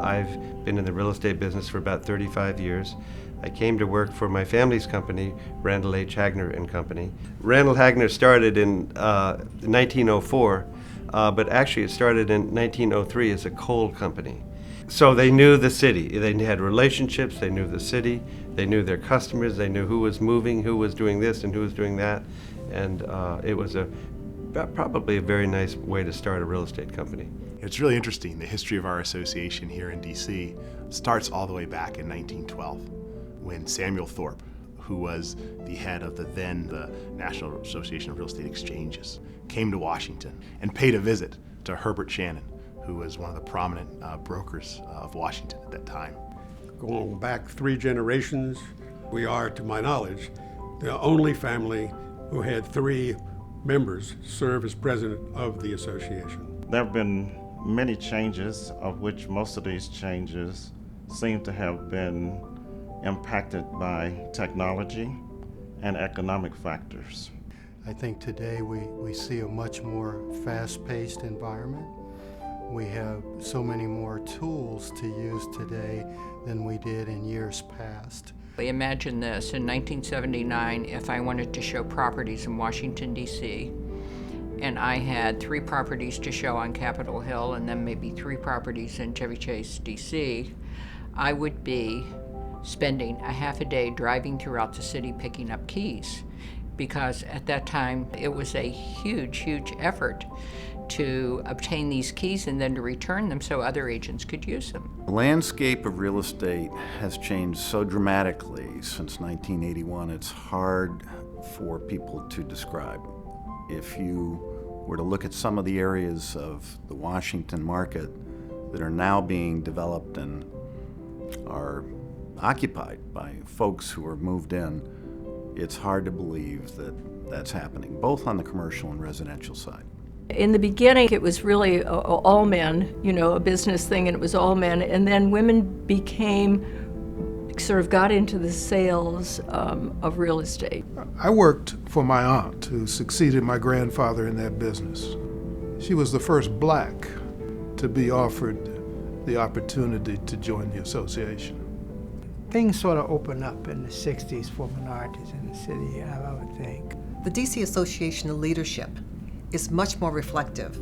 I've been in the real estate business for about 35 years. I came to work for my family's company, Randall H. Hagner and Company. Randall Hagner started in 1904, but actually it started in 1903 as a coal company. So they knew the city. They had relationships, they knew the city, they knew their customers, they knew who was moving, who was doing this and who was doing that. And it was probably a very nice way to start a real estate company. It's really interesting. The history of our association here in DC starts all the way back in 1912 when Samuel Thorpe, who was the head of the National Association of Real Estate Exchanges, came to Washington and paid a visit to Herbert Shannon, who was one of the prominent brokers of Washington at that time. Going back 3 generations, we are, to my knowledge, the only family who had 3 members serve as president of the association. There have been many changes, of which most of these changes seem to have been impacted by technology and economic factors. I think today we see a much more fast-paced environment. We have so many more tools to use today than we did in years past. Imagine this, in 1979, if I wanted to show properties in Washington, D.C., and I had 3 properties to show on Capitol Hill and then maybe 3 properties in Chevy Chase, D.C., I would be spending a half a day driving throughout the city picking up keys, because at that time it was a huge effort to obtain these keys and then to return them so other agents could use them. The landscape of real estate has changed so dramatically since 1981, it's hard for people to describe. If you were to look at some of the areas of the Washington market that are now being developed and are occupied by folks who are moved in, it's hard to believe that that's happening, both on the commercial and residential side. In the beginning, it was really all men, a business thing, and it was all men. And then women got into the sales of real estate. I worked for my aunt, who succeeded my grandfather in that business. She was the first black to be offered the opportunity to join the association. Things sort of opened up in the 60s for minorities in the city, I would think. The DC Association leadership is much more reflective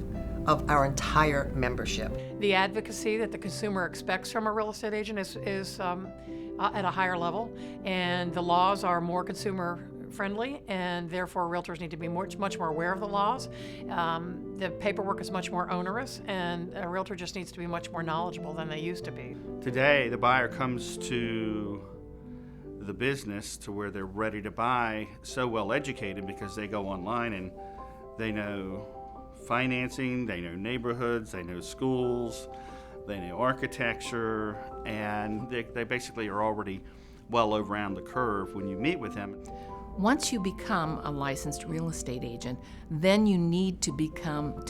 of our entire membership. The advocacy that the consumer expects from a real estate agent is at a higher level, and the laws are more consumer friendly, and therefore realtors need to be much more aware of the laws. The paperwork is much more onerous, and a realtor just needs to be much more knowledgeable than they used to be. Today, the buyer comes to the business to where they're ready to buy, so well educated because they go online and they know financing, they know neighborhoods, they know schools, they know architecture, and they basically are already well around the curve when you meet with them. Once you become a licensed real estate agent, then you need to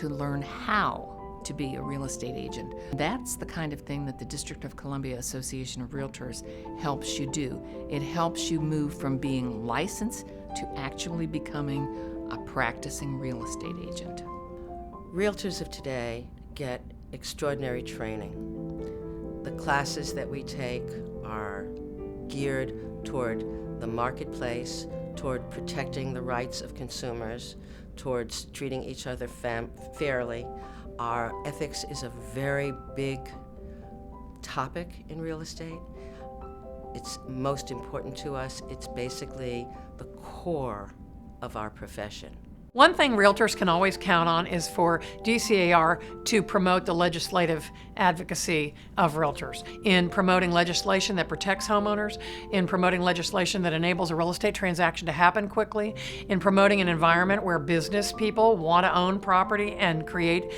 learn how to be a real estate agent. That's the kind of thing that the District of Columbia Association of Realtors helps you do. It helps you move from being licensed to actually becoming a practicing real estate agent. Realtors of today get extraordinary training. The classes that we take are geared toward the marketplace, toward protecting the rights of consumers, towards treating each other fairly. Our ethics is a very big topic in real estate. It's most important to us. It's basically the core of our profession. One thing realtors can always count on is for DCAR to promote the legislative advocacy of realtors, in promoting legislation that protects homeowners, in promoting legislation that enables a real estate transaction to happen quickly, in promoting an environment where business people want to own property and create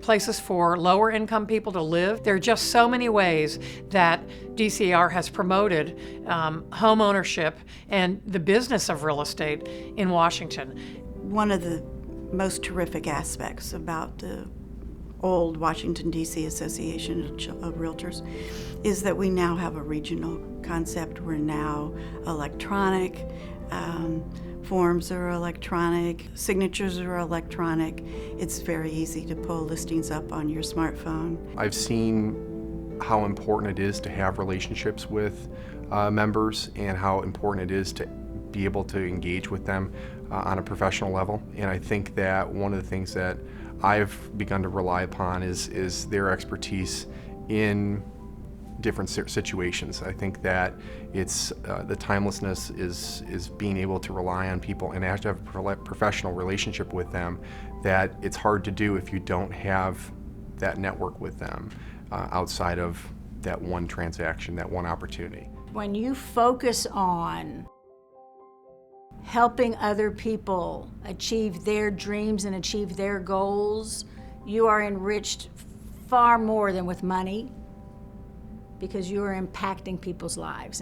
places for lower income people to live. There are just so many ways that DCAR has promoted home ownership and the business of real estate in Washington. One of the most terrific aspects about the old Washington, D.C. Association of Realtors is that we now have a regional concept. We're now electronic, forms are electronic, signatures are electronic. It's very easy to pull listings up on your smartphone. I've seen how important it is to have relationships with members and how important it is to be able to engage with them on a professional level. And I think that one of the things that I've begun to rely upon is their expertise in different situations. I think that it's the timelessness is being able to rely on people and have to have a professional relationship with them that it's hard to do if you don't have that network with them outside of that one transaction, that one opportunity. When you focus on helping other people achieve their dreams and achieve their goals, you are enriched far more than with money, because you are impacting people's lives.